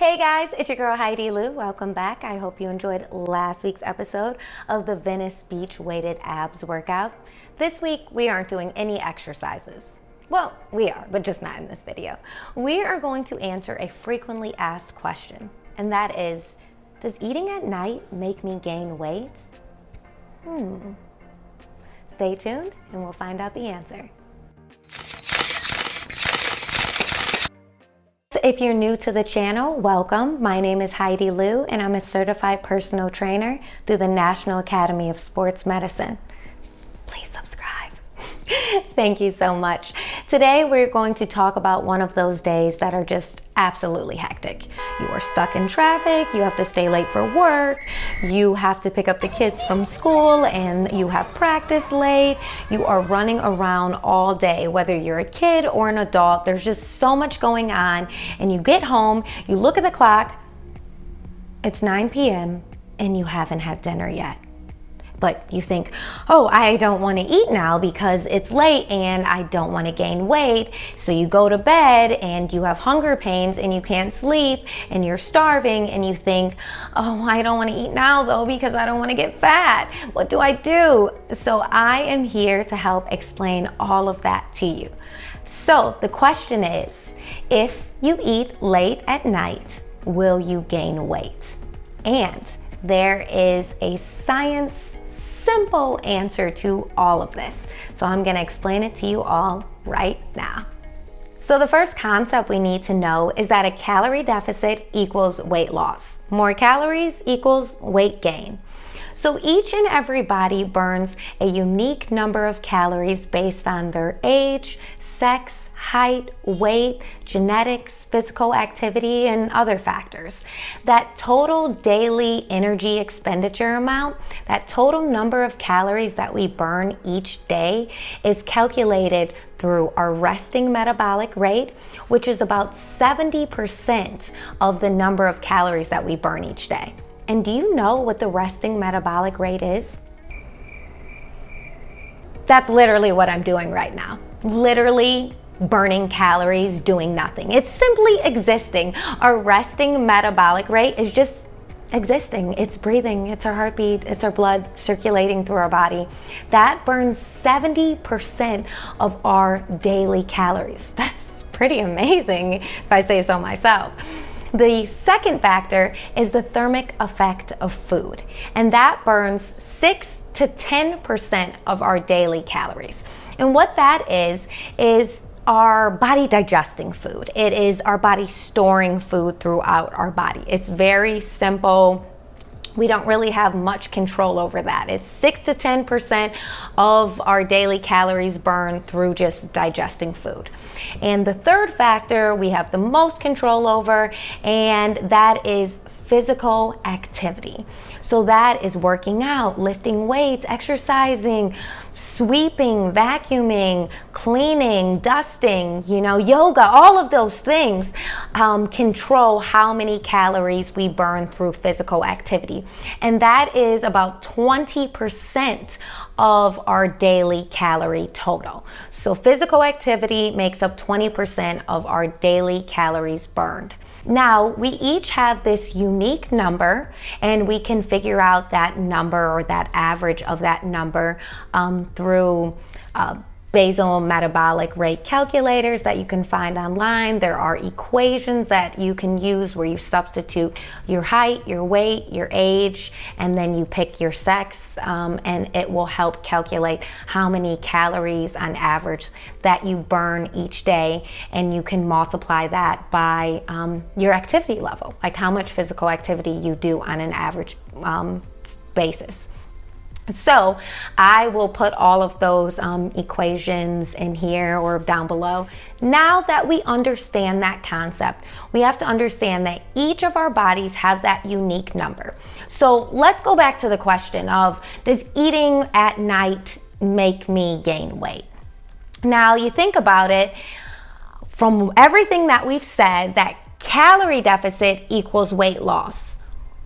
Hey guys, it's your girl Heidi Lew. Welcome back. I hope you enjoyed last week's episode of the Venice Beach weighted abs workout. This week we aren't doing any exercises. Well, we are, but just not in this video. We are going to answer a frequently asked question, and that is, does eating at night make me gain weight? Stay tuned and we'll find out the answer. If you're new to the channel, welcome. My name is Heidi Lew and I'm a certified personal trainer through the National Academy of Sports Medicine. Please subscribe. Thank you so much. Today we're going to talk about one of those days that are just absolutely hectic. You are stuck in traffic, you have to stay late for work, you have to pick up the kids from school and you have practice late. You are running around all day, whether you're a kid or an adult. There's just so much going on, and you get home, you look at the clock, it's 9 p.m. and you haven't had dinner yet. But you think, oh, I don't want to eat now because it's late and I don't want to gain weight. So you go to bed and you have hunger pains and you can't sleep and you're starving and you think, oh, I don't want to eat now though because I don't want to get fat. What do I do? So I am here to help explain all of that to you. So the question is, if you eat late at night, will you gain weight? And there is a simple answer to all of this. So I'm going to explain it to you all right now. So the first concept we need to know is that a calorie deficit equals weight loss. More calories equals weight gain. So each and every body burns a unique number of calories based on their age, sex, height, weight, genetics, physical activity, and other factors. That total daily energy expenditure amount, that total number of calories that we burn each day, is calculated through our resting metabolic rate, which is about 70% of the number of calories that we burn each day. And do you know what the resting metabolic rate is? That's literally what I'm doing right now. Literally burning calories, doing nothing. It's simply existing. Our resting metabolic rate is just existing. It's breathing, it's our heartbeat, it's our blood circulating through our body. That burns 70% of our daily calories. That's pretty amazing if I say so myself. The second factor is the thermic effect of food, and that burns 6 to 10% of our daily calories. And what that is our body digesting food. It is our body storing food throughout our body. It's very simple. We don't really have much control over that. It's 6 to 10% of our daily calories burned through just digesting food. And the third factor we have the most control over, and that is physical activity. So that is working out, lifting weights, exercising, sweeping, vacuuming, cleaning, dusting, yoga, all of those things control how many calories we burn through physical activity. And that is about 20% of our daily calorie total. So physical activity makes up 20% of our daily calories burned. Now, we each have this unique number, and we can figure out that number or that average of that number through basal metabolic rate calculators that you can find online. There are equations that you can use where you substitute your height, your weight, your age, and then you pick your sex, and it will help calculate how many calories on average that you burn each day, and you can multiply that by your activity level, like how much physical activity you do on an average basis. So I will put all of those equations in here or down below. Now that we understand that concept, we have to understand that each of our bodies have that unique number. So let's go back to the question of, does eating at night make me gain weight? Now you think about it, from everything that we've said, that calorie deficit equals weight loss.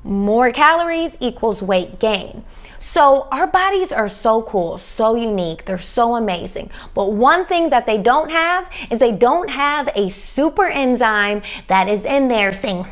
More calories equals weight gain. So our bodies are so cool, so unique, they're so amazing. But one thing that they don't have is they don't have a super enzyme that is in there saying,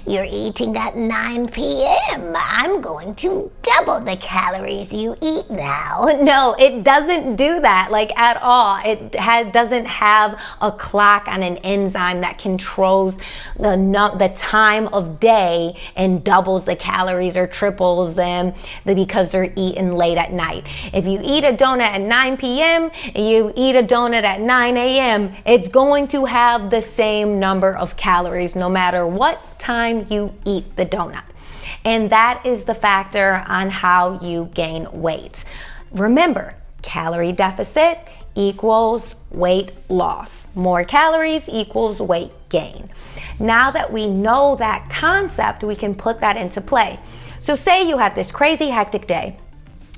You're eating at 9 p.m. I'm going to double the calories you eat now. No, it doesn't do that, like, at all. It doesn't have a clock on an enzyme that controls the time of day and doubles the calories or triples them because they're eaten late at night. If you eat a donut at 9 p.m. and you eat a donut at 9 a.m., it's going to have the same number of calories no matter what time you eat the donut. And that is the factor on how you gain weight. Remember, calorie deficit equals weight loss. More calories equals weight gain. Now that we know that concept, we can put that into play. So say you had this crazy hectic day.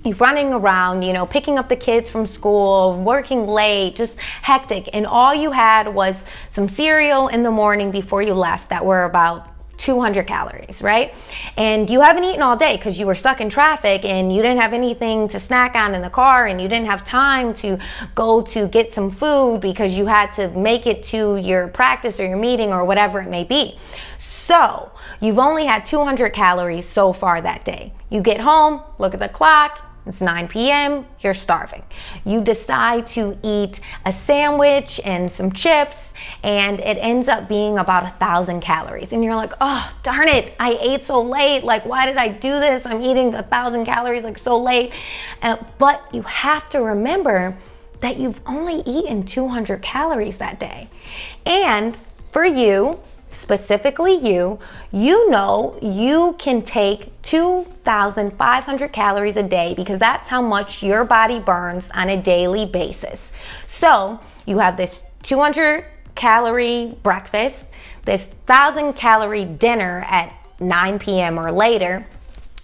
You're running around, picking up the kids from school, working late, just hectic. And all you had was some cereal in the morning before you left that were about 200 calories, right? And you haven't eaten all day because you were stuck in traffic and you didn't have anything to snack on in the car and you didn't have time to go to get some food because you had to make it to your practice or your meeting or whatever it may be. So you've only had 200 calories so far that day. You get home, look at the clock, it's 9 p.m., you're starving. You decide to eat a sandwich and some chips, and it ends up being about 1,000 calories. And you're like, oh, darn it, I ate so late. Like, why did I do this? I'm eating 1,000 calories like so late. But you have to remember that you've only eaten 200 calories that day. And for you, specifically you know you can take 2,500 calories a day because that's how much your body burns on a daily basis. So you have this 200 calorie breakfast, this 1,000 calorie dinner at 9 p.m. or later.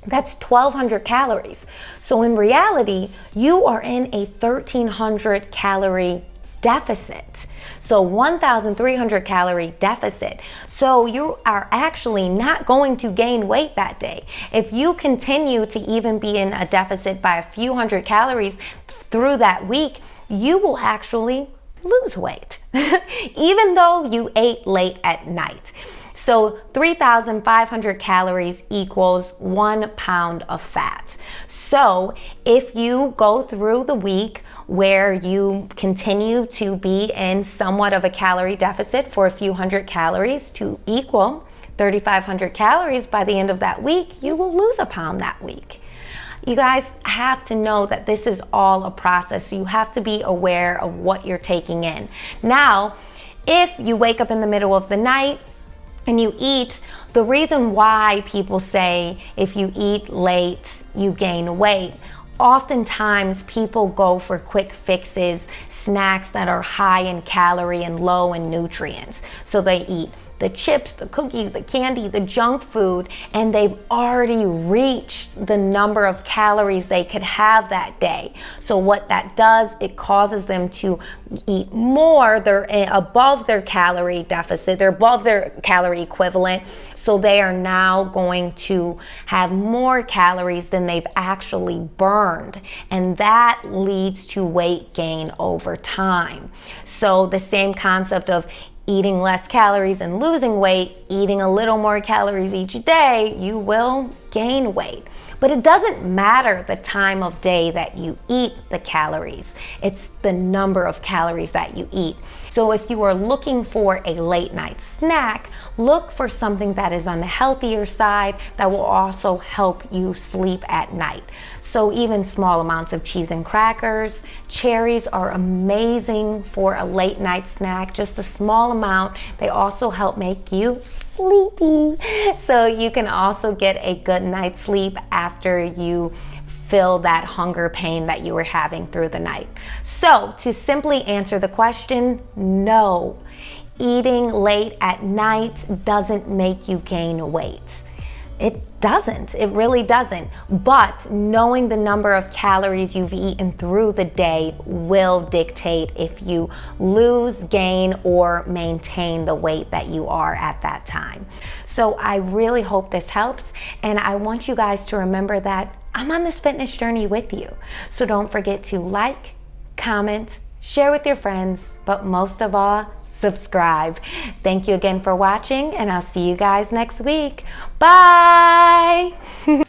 That's 1,200 calories. So in reality, you are in a 1,300 calorie deficit. So 1,300 calorie deficit. So you are actually not going to gain weight that day. If you continue to even be in a deficit by a few hundred calories through that week, you will actually lose weight, even though you ate late at night. So 3,500 calories equals 1 pound of fat. So if you go through the week where you continue to be in somewhat of a calorie deficit for a few hundred calories to equal 3,500 calories by the end of that week, you will lose a pound that week. You guys have to know that this is all a process. So you have to be aware of what you're taking in. Now, if you wake up in the middle of the night and you eat, the reason why people say if you eat late, you gain weight, oftentimes people go for quick fixes, snacks that are high in calorie and low in nutrients. So they eat the chips, the cookies, the candy, the junk food, and they've already reached the number of calories they could have that day. So what that does, it causes them to eat more. They're above their calorie deficit, they're above their calorie equivalent. So they are now going to have more calories than they've actually burned. And that leads to weight gain over time. So the same concept of eating less calories and losing weight, eating a little more calories each day, you will gain weight. But it doesn't matter the time of day that you eat the calories. It's the number of calories that you eat. So if you are looking for a late night snack, look for something that is on the healthier side that will also help you sleep at night. So even small amounts of cheese and crackers, cherries are amazing for a late night snack, just a small amount. They also help make you sleepy. So you can also get a good night's sleep after you fill that hunger pain that you were having through the night. So to simply answer the question, no, eating late at night doesn't make you gain weight. It doesn't, it really doesn't. But knowing the number of calories you've eaten through the day will dictate if you lose, gain, or maintain the weight that you are at that time. So I really hope this helps, and I want you guys to remember that I'm on this fitness journey with you. So don't forget to like, comment, share with your friends, but most of all, subscribe. Thank you again for watching, and I'll see you guys next week. Bye.